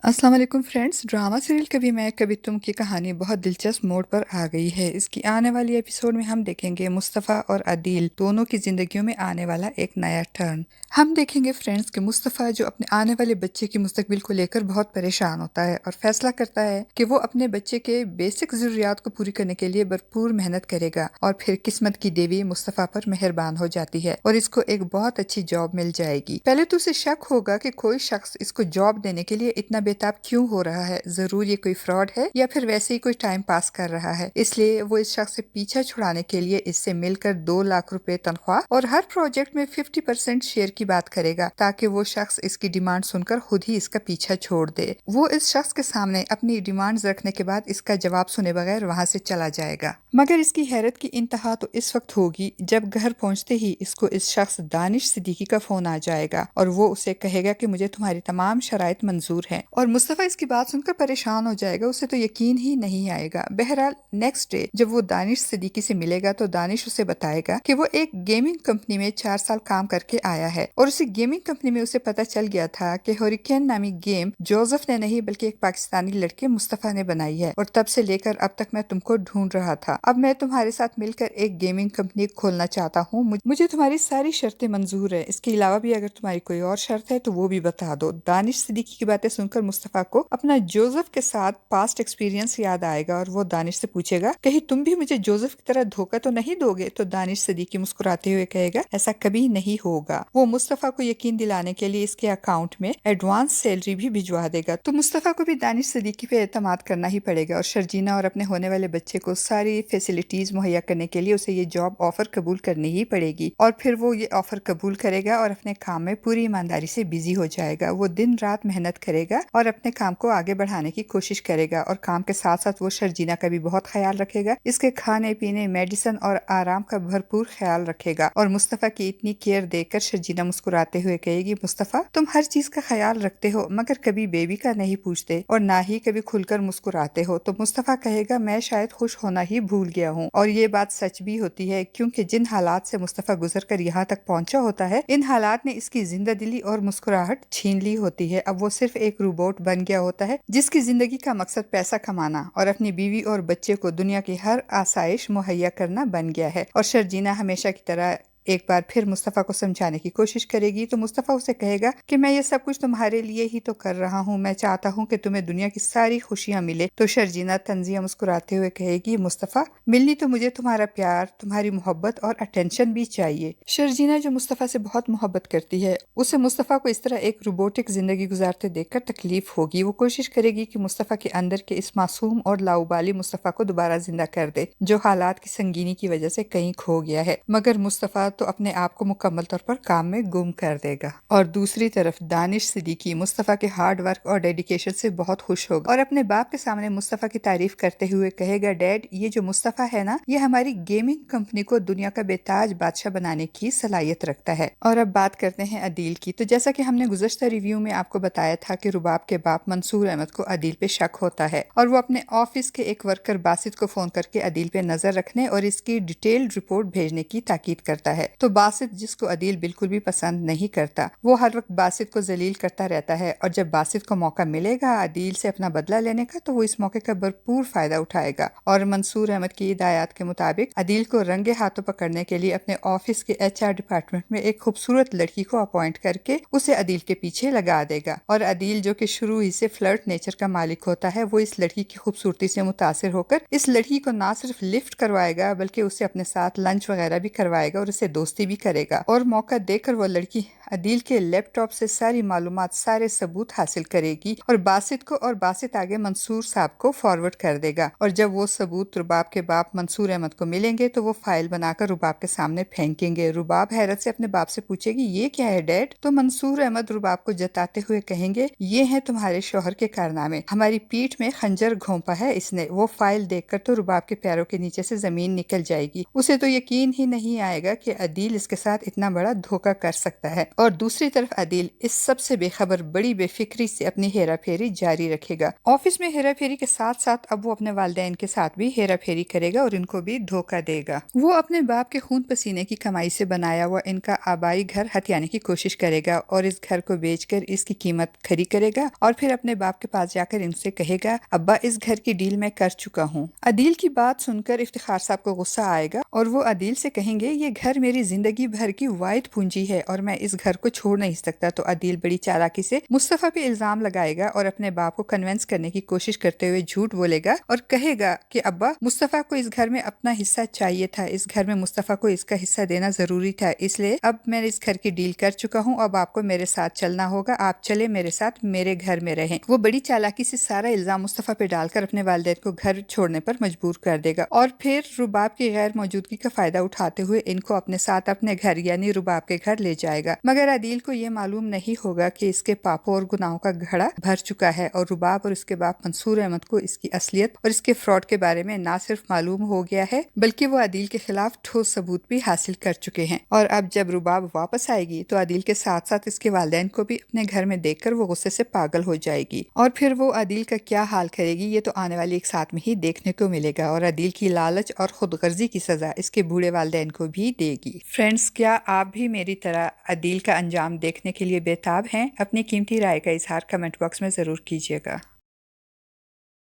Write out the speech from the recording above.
अस्सलाम वालेकुम friends. Drama serial कभी मैं कभी तुम की कहानी बहुत दिलचस्प मोड़ पर आ गई है। इसकी आने वाली एपिसोड में हम देखेंगे मुस्तफ़ा और अदील दोनों की जिंदगियों में आने वाला एक नया टर्न। हम देखेंगे फ्रेंड्स कि मुस्तफ़ा जो अपने आने वाले बच्चे की मुस्तकबिल को लेकर बहुत परेशान होता है और फैसला करता है कि वो अपने बच्चे के बेसिक ज़रूरियात को पूरी करने के लिए भरपूर मेहनत करेगा और फिर किस्मत की देवी मुस्तफ़ा पर मेहरबान हो जाती है और इसको एक बहुत अच्छी जॉब मिल जाएगी। पहले तो उसे शक होगा कि कोई शख्स इसको जॉब देने के लिए इतना बेताब क्यों हो रहा है, जरूर ये कोई फ्रॉड है या फिर वैसे ही कोई टाइम पास कर रहा है। इसलिए वो इस शख्स से पीछा छुड़ाने के लिए इससे मिलकर 2 लाख रुपए तनख्वाह और हर प्रोजेक्ट में 50% शेयर की बात करेगा ताकि वो शख्स इसकी डिमांड सुनकर खुद ही इसका पीछा छोड़ दे। वो इस शख्स के सामने अपनी डिमांड्स रखने के बाद इसका जवाब सुने बगैर वहाँ से चला जाएगा। मगर इसकी हैरत की इंतहा तो इस वक्त होगी जब घर पहुंचते ही इसको इस शख्स दानिश सिद्दीकी का फोन आ जाएगा और वो उसे कहेगा कि मुझे तुम्हारी तमाम शराइत मंजूर हैं। और मुस्तफ़ा इसकी बात सुनकर परेशान हो जाएगा, उसे तो यकीन ही नहीं आएगा। बहरहाल नेक्स्ट डे जब वो दानिश सिद्दीकी से मिलेगा तो दानिश उसे बताएगा कि वो एक गेमिंग कंपनी में 4 साल काम करके आया है और उसी गेमिंग कंपनी में उसे पता चल गया था कि हरिकेन नामी गेम जोसेफ ने नहीं बल्कि एक पाकिस्तानी लड़के मुस्तफ़ा ने बनाई है और तब से लेकर अब तक मैं तुमको ढूंढ रहा था। अब मैं तुम्हारे साथ मिलकर एक गेमिंग कंपनी खोलना चाहता हूँ। मुझे तुम्हारी सारी शर्तें मंजूर है, इसके अलावा भी अगर तुम्हारी कोई और शर्त है तो वो भी बता दो। दानिश सिद्दीकी की बातें सुनकर मुस्तफ़ा को अपना जोसेफ के साथ पास्ट एक्सपीरियंस याद आएगा और वो दानिश से पूछेगा कहीं तुम भी मुझे जोसेफ की तरह धोखा तो नहीं दोगे। तो दानिश सिद्दीकी मुस्कुराते हुए कहेगा ऐसा कभी नहीं होगा। वो मुस्तफ़ा को यकीन दिलाने के लिए इसके अकाउंट में एडवांस सैलरी भी भिजवा देगा। तो मुस्तफ़ा को भी दानिश सिद्दीकी पे एतमाद करना ही पड़ेगा और शर्जीना और अपने होने वाले बच्चे को सारी फैसिलिटीज मुहैया करने के लिए उसे ये जॉब ऑफर कबूल करनी ही पड़ेगी। और फिर वो ये ऑफर कबूल करेगा और अपने काम में पूरी ईमानदारी से बिजी हो जाएगा। वो दिन रात मेहनत करेगा और अपने काम को आगे बढ़ाने की कोशिश करेगा और काम के साथ साथ वो शर्जीना का भी बहुत ख्याल रखेगा, इसके खाने पीने मेडिसिन और आराम का भरपूर ख्याल रखेगा। और मुस्तफ़ा की इतनी केयर देखकर शर्जीना मुस्कुराते हुए कहेगी मुस्तफ़ा तुम हर चीज का ख्याल रखते हो मगर कभी बेबी का नहीं पूछते और ना ही कभी खुलकर मुस्कुराते हो। तो मुस्तफ़ा कहेगा मैं शायद खुश होना ही भूल गया हूँ। और ये बात सच भी होती है क्योंकि जिन हालात से मुस्तफ़ा गुजर कर यहाँ तक पहुंचा होता है इन हालात ने इसकी जिंदा दिली और मुस्कुराहट छीन ली होती है। अब वो सिर्फ एक रोबोट बन गया होता है जिसकी जिंदगी का मकसद पैसा कमाना और अपनी बीवी और बच्चे को दुनिया की हर आसाइश मुहैया करना बन गया है। और शर्जीना हमेशा की तरह एक बार फिर मुस्तफ़ा को समझाने की कोशिश करेगी तो मुस्तफ़ा उसे कहेगा कि मैं ये सब कुछ तुम्हारे लिए ही तो कर रहा हूँ, मैं चाहता हूँ कि तुम्हें दुनिया की सारी खुशियाँ मिले। तो शर्जीना तंजिया मुस्कुराते हुए कहेगी मुस्तफ़ा मिलनी तो मुझे तुम्हारा प्यार, तुम्हारी मोहब्बत और अटेंशन भी चाहिए। शर्जीना जो मुस्तफ़ा से बहुत मोहब्बत करती है उसे मुस्तफ़ा को इस तरह एक रोबोटिक जिंदगी गुजारते देखकर तकलीफ होगी। वो कोशिश करेगी कि मुस्तफ़ा के अंदर के इस मासूम और लाउबाली मुस्तफ़ा को दोबारा जिंदा कर दे जो हालात की संगीनी की वजह से कहीं खो गया है। मगर मुस्तफ़ा तो अपने आप को मुकम्मल तौर पर काम में गुम कर देगा। और दूसरी तरफ दानिश सिद्दीकी मुस्तफ़ा के हार्ड वर्क और डेडिकेशन से बहुत खुश होगा और अपने बाप के सामने मुस्तफ़ा की तारीफ करते हुए कहेगा डैड ये जो मुस्तफ़ा है ना ये हमारी गेमिंग कंपनी को दुनिया का बेताज बादशाह बनाने की सलाहियत रखता है। और अब बात करते हैं अदील की। तो जैसा कि हमने गुज़श्ता रिव्यू में आपको बताया था कि रुबाब के बाप मंसूर अहमद को अदील पे शक होता है और वो अपने ऑफिस के एक वर्कर बासित को फोन करके अदील पे नजर रखने और इसकी डिटेल्ड रिपोर्ट भेजने की ताकीद करता है। तो बासित जिसको अदील बिल्कुल भी पसंद नहीं करता वो हर वक्त बासित को जलील करता रहता है और जब बासित को मौका मिलेगा अदील से अपना बदला लेने का तो वो इस मौके का भरपूर फायदा उठाएगा। और मंसूर अहमद की हिदायत के मुताबिक अदील को रंगे हाथों पकड़ने के लिए अपने ऑफिस के HR डिपार्टमेंट में एक खूबसूरत लड़की को अपॉइंट करके उसे अदील के पीछे लगा देगा। और अदील जो कि शुरू ही से फ्लर्ट नेचर का मालिक होता है वो इस लड़की की खूबसूरती से मुतासिर होकर इस लड़की को ना सिर्फ लिफ्ट करवाएगा बल्कि उसे अपने साथ लंच वगैरह भी करवाएगा और उसे दोस्ती भी करेगा। और मौका देकर वो लड़की अदील के लैपटॉप से सारी मालूमात सारे सबूत हासिल करेगी और बासित को और बासित आगे मंसूर साहब को फॉरवर्ड कर देगा। और जब वो सबूत रुबाब के बाप मंसूर अहमद को मिलेंगे तो वो फाइल बनाकर रुबाब के सामने फेंकेंगे। रुबाब हैरत से अपने बाप से पूछेगी ये क्या है डैड। तो मंसूर अहमद रुबाब को जताते हुए कहेंगे ये है तुम्हारे शौहर के कारनामे, हमारी पीठ में खंजर घोंपा है इसने। वो फाइल देखकर तो रुबाब के पैरों के नीचे से जमीन निकल जाएगी, उसे तो यकीन ही नहीं आएगा कि अदील इसके साथ इतना बड़ा धोखा कर सकता है। और दूसरी तरफ अदील इस सब से बेखबर बड़ी बेफिक्री से अपनी हेरा फेरी जारी रखेगा। ऑफिस में हेरा फेरी के साथ साथ अब वो अपने वालिदैन के साथ भी हेरा फेरी करेगा और इनको भी धोखा देगा। वो अपने बाप के खून पसीने की कमाई से बनाया हुआ इनका आबाई घर हथियाने की कोशिश करेगा और इस घर को बेचकर इसकी कीमत खरी करेगा और फिर अपने बाप के पास जाकर इनसे कहेगा, अब्बा इस घर की डील मैं कर चुका हूँ। अदील की बात सुनकर इफ्तिखार साहब को गुस्सा आएगा और वो अदील से कहेंगे, ये घर मेरी जिंदगी भर की वाहिद पूंजी है और मैं इस घर को छोड़ नहीं सकता। तो अदील बड़ी चालाकी से मुस्तफा पे इल्जाम लगाएगा और अपने बाप को कन्विंस करने की कोशिश करते हुए झूठ बोलेगा और कहेगा कि अब्बा मुस्तफा को इस घर में अपना हिस्सा चाहिए था, इस घर में मुस्तफा को इसका हिस्सा देना जरूरी था, इसलिए अब मैं इस घर की डील कर चुका हूँ, अब आपको मेरे साथ चलना होगा, आप चले मेरे साथ, मेरे घर में रहें। वो बड़ी चालाकी से सारा इल्जाम मुस्तफा पे डालकर अपने वालिदैन को घर छोड़ने पर मजबूर कर देगा और फिर रुबाब की गैर मौजूदगी का फायदा उठाते हुए इनको अपने साथ अपने घर यानी रुबाब के घर ले जाएगा। मगर अदील को ये मालूम नहीं होगा कि इसके पापों और गुनाहों का घड़ा भर चुका है और रुबाब और इसके बाप मंसूर अहमद को इसकी असलियत और इसके फ्रॉड के बारे में ना सिर्फ मालूम हो गया है बल्कि वो अदील के खिलाफ ठोस सबूत भी हासिल कर चुके हैं। और अब जब रुबाब वापस आएगी तो अदील के साथ साथ इसके वालिदैन को भी अपने घर में देखकर वो गुस्से से पागल हो जाएगी और फिर वो अदील का क्या हाल करेगी ये तो आने वाली एक साथ में ही देखने को मिलेगा और अदील की लालच और खुदगर्जी की सजा इसके बूढ़े वालिदैन को भी देगी। फ्रेंड्स, क्या आप भी मेरी तरह अदील का अंजाम देखने के लिए बेताब हैं? अपनी कीमती राय का इजहार कमेंट बॉक्स में जरूर कीजिएगा।